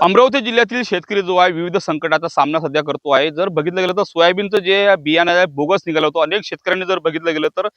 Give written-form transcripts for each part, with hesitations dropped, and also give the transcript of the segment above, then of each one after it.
अमरावती जिल्ह्यातील शेतकरी जो आहे विविध संकटाचा सामना सध्या करतो आहे. जर बघितलं गेलं तर सोयाबीनचं जे बियाणं आहे बोगस निघालं होतं. अनेक शेतकऱ्यांनी जर बघितलं गेलं तर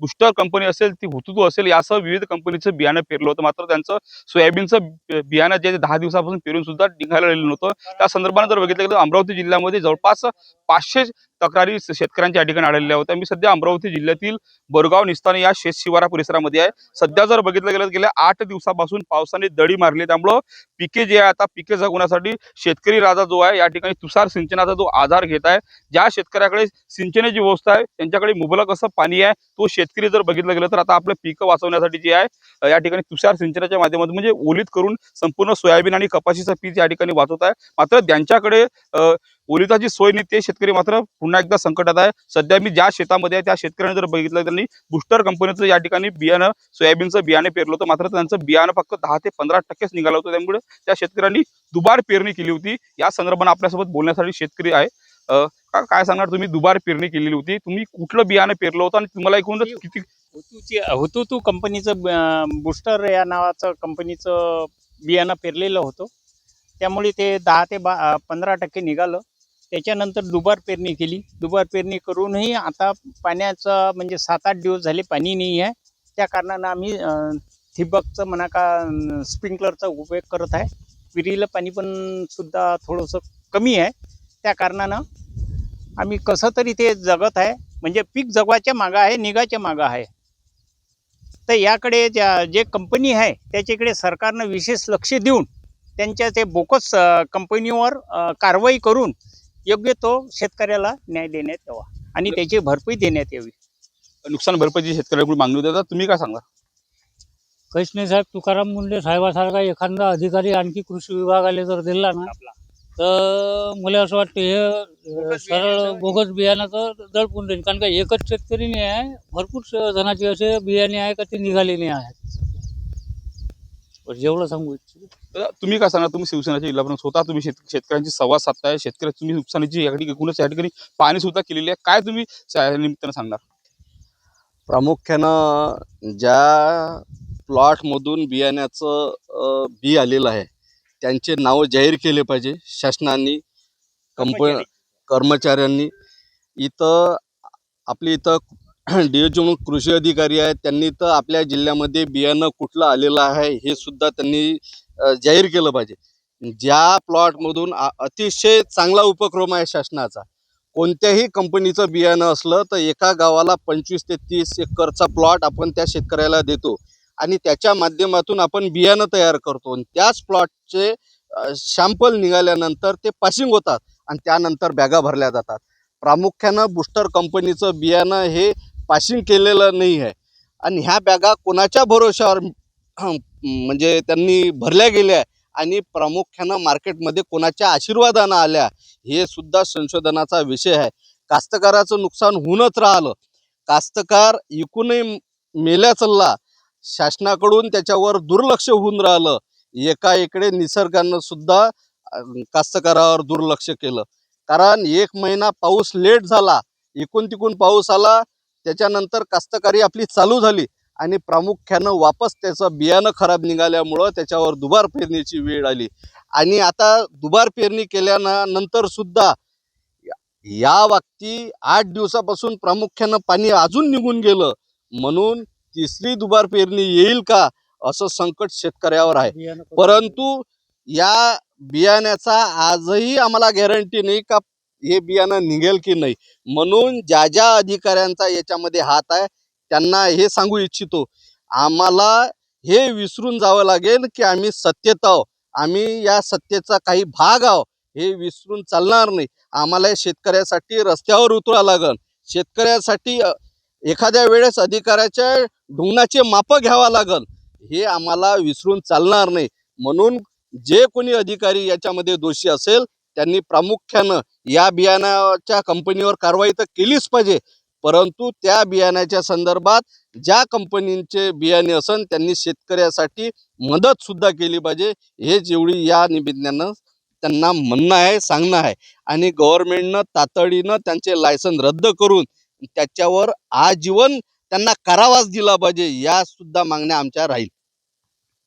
बुस्टर कंपनी असेल, ती हुतुतू असेल यासह विविध कंपनीचं बियाणं पेरलं होतं. मात्र त्यांचं सोयाबीनचं बियाणं जे 10 दिवसापासून पेरून सुद्धा निघालं नव्हतं. त्या संदर्भाने जर बघितलं गेलं तर अमरावती जिल्ह्यामध्ये जवळपास 500 तक्रारी शेतकऱ्यांच्या ठिकाणी आढळलेल्या होत्या. मी सध्या अमरावती जिल्ह्यातील बोरगाव निस्ताने या शेत शिवारा परिसरामध्ये आहे. सध्या जर बघितलं गेलं गेल्या 8 दिवसापासून पावसाने दडी मारली, त्यामुळं पिके जे आहे आता पिके जगवण्यासाठी शेतकरी राजा जो आहे या ठिकाणी तुषार सिंचनाचा जो आधार घेत आहे. ज्या शेतकऱ्याकडे सिंचनाची व्यवस्था आहे त्यांच्याकडे मुबलक असं पाणी आहे, तो शेतकरी जर बघितलं गेलं तर आता आपलं पिकं वाचवण्यासाठी जे आहे या ठिकाणी तुषार सिंचनाच्या माध्यमातून म्हणजे ओलीत करून संपूर्ण सोयाबीन आणि कपाशीचं पीक या ठिकाणी वाचवत आहे. मात्र ज्यांच्याकडे ओलिताची सोय नाही ते शेतकरी मात्र पुन्हा एकदा संकटात आहे. सध्या मी ज्या शेतामध्ये आहे त्या शेतकऱ्यांनी जर बघितलं त्यांनी बुस्टर कंपनीचं या ठिकाणी बियाणं सोयाबीनचं बियाणे पेरलं होतं. मात्र त्यांचं बियाणं फक्त 10 ते 15% निघालं होतं. त्यामुळे त्या शेतकऱ्यांनी दुबार पेरणी केली होती. या संदर्भाने आपल्यासोबत बोलण्यासाठी शेतकरी आहे. काय सांगणार तुम्ही? दुबार पेरणी केलेली होती, तुम्ही कुठलं बियाणं पेरलं होतं आणि तुम्हाला एकूण किती? हुतुतू कंपनीचं बुस्टर या नावाचं कंपनीचं बियाणं पेरलेलं होतं. त्यामुळे ते 10 ते 15% निघालं. त्याच्यानंतर दुबार पेरणी केली. दुबार पेरणी करूनही आता पाण्याचं म्हणजे 7-8 दिवस झाले पाणी नाही आहे. त्या कारणानं आम्ही ठिबकचं म्हणा का स्प्रिंकलरचा उपयोग करत आहे. विहिरीला पाणी पण सुद्धा थोडंसं कमी आहे. त्या कारणानं आम्ही कसं तरी ते जगत आहे. म्हणजे पीक जगवायच्या मागं आहे, निघायच्या मागं आहे. तर याकडे जे कंपनी आहे त्याच्याकडे सरकारनं विशेष लक्ष देऊन त्यांच्या ते बोकस कंपनीवर कारवाई करून योग्य तो शेतकऱ्याला न्याय देण्यात यावा आणि त्याची भरपाई देण्यात यावी. नुकसान भरपाईची शेतकऱ्यांकडून मागणी होती, तुम्ही काय सांगा? काहीच नाही साहेब. तुकाराम मुंडे साहेबासारखा एखादा अधिकारी आणखी कृषी विभागाला जर दिला ना तर मला असं वाटतं हे सरळ बोगस बियाणाचं दडपून देईल. कारण का एकच शेतकरी नाही आहे, भरपूर जणांचे असे बियाणे आहे का ते निघाले नाही आहेत. जेवढं सांगू इच्छितो. तुम्ही काय सांगा? तुम्ही शिवसेनेचे जिल्हा स्वतः तुम्ही शेतकऱ्यांची संवाद साधताय, शेतकरी तुम्ही नुकसानीची या ठिकाणी एकूणच या ठिकाणी पाहणी सुद्धा केलेली आहे. काय तुम्ही निमित्तानं सांगणार? प्रामुख्यानं ज्या प्लॉटमधून बियाण्याचं बी आलेलं आहे त्यांचे नाव जाहीर केले पाहिजे शासनाने, कर्मचाऱ्यांनी. इथं आपली इथं DHO म्हणून कृषी अधिकारी आहेत, त्यांनी तर आपल्या जिल्ह्यामध्ये बियाणं कुठलं आलेलं आहे हे सुद्धा त्यांनी जाहीर केलं पाहिजे. ज्या प्लॉटमधून अतिशय चांगला उपक्रम आहे शासनाचा. कोणत्याही कंपनीचं बियाणं असलं तर एका गावाला 25 ते 30 एकरचा प्लॉट आपण त्या शेतकऱ्याला देतो आणि त्याच्या माध्यमातून आपण बियाणं तयार करतो. आणि त्याच प्लॉटचे सॅम्पल निघाल्यानंतर ते पासिंग होतात आणि त्यानंतर बॅगा भरल्या जातात. प्रामुख्यानं बुस्टर कंपनीचं बियाणं हे पासिंग केलेलं नाही आहे आणि ह्या बॅगा कोणाच्या भरोशावर म्हणजे त्यांनी भरल्या गेल्या आणि प्रामुख्यानं मार्केटमध्ये कोणाच्या आशीर्वादानं आल्या हे सुद्धा संशोधनाचा विषय आहे. कास्तकाराचं नुकसान होऊनच राहिलं. कास्तकार इकूनही मेल्या चालला. शासनाकडून त्याच्यावर दुर्लक्ष होऊन राहिलं. एकाएकडे निसर्गानं सुद्धा कास्तकारावर दुर्लक्ष केलं. कारण 1 महिना पाऊस लेट झाला, इकून तिकून पाऊस आला, त्याच्यानंतर कास्तकारी आपली चालू झाली आणि प्रामुख्यानं वापस त्याचं बियाणं खराब निघाल्यामुळं त्याच्यावर दुबार पेरणीची वेळ आली. आणि आता दुबार पेरणी केल्यानंतर सुद्धा या बाबतीत 8 दिवसापासून प्रामुख्यानं पाणी अजून निघून गेलं, म्हणून तिसरी दुबार पेरणी येईल का असं संकट शेतकऱ्यावर आहे. परंतु या बियाण्याचा आजही आम्हाला गॅरंटी नाही का हे बियाणं निघेल की नाही. म्हणून ज्या ज्या अधिकाऱ्यांचा याच्यामध्ये हात आहे त्यांना हे सांगू इच्छितो, आम्हाला हे विसरून जावं लागेल की आम्ही सत्तेत आहोत, आम्ही या सत्तेचा काही भाग आहोत, हे विसरून चालणार नाही. आम्हाला शेतकऱ्यासाठी रस्त्यावर उतरावं लागेल. शेतकऱ्यासाठी एखाद्या वेळेस अधिकाऱ्याच्या ढुंगणाचे माप घ्यावं लागेल. हे आम्हाला विसरून चालणार नाही. म्हणून जे कोणी अधिकारी याच्यामध्ये दोषी असेल त्यांनी प्रामुख्यानं या बियाण्याच्या कंपनीवर कारवाई तर केलीच पाहिजे, परंतु त्या बियाण्याच्या संदर्भात ज्या कंपनीचे बियाणे असन त्यांनी शेतकऱ्यासाठी मदत सुद्धा केली पाहिजे. हेच एवढी या निमित्तानं त्यांना म्हणणं आहे, सांगणं आहे. आणि गव्हर्नमेंटनं तातडीनं त्यांचे लायसन रद्द करून त्याच्यावर आजीवन त्यांना कारावास दिला पाहिजे. या सुद्धा मागण्या आमच्या राहील.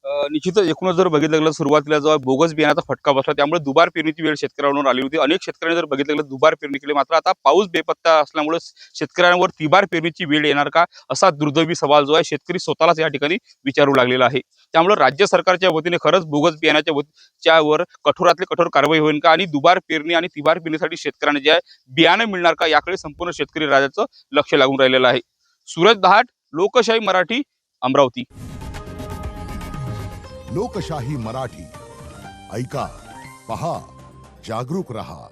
निश्चितच एकूणच जर बघितलं गेलं सुरुवातीला जेव्हा बोगस बियाण्याचा फटका बसला त्यामुळे दुबार पेरणीची वेळ शेतकऱ्यांवर आली होती. अनेक शेतकऱ्यांनी जर बघितलं गेलं दुबार पेरणी केली, मात्र आता पाऊस बेपत्ता असल्यामुळे शेतकऱ्यांवर तिबार पेरणीची वेळ येणार का असा दुर्दैवी सवाल जो आहे शेतकरी स्वतःलाच या ठिकाणी विचारू लागलेला आहे. त्यामुळे राज्य सरकारच्या वतीने खरंच बोगस बियाण्याच्या वर कठोरातली कठोर कारवाई होईल का आणि दुबार पेरणी आणि तिबार पेरणीसाठी शेतकऱ्यांना जे आहे बियाणं मिळणार का याकडे संपूर्ण शेतकरी राजाचं लक्ष लागून राहिलेलं आहे. सूरज दहाट, लोकशाही मराठी, अमरावती. लोकशाही मराठी ऐका, पहा, जागरूक रहा.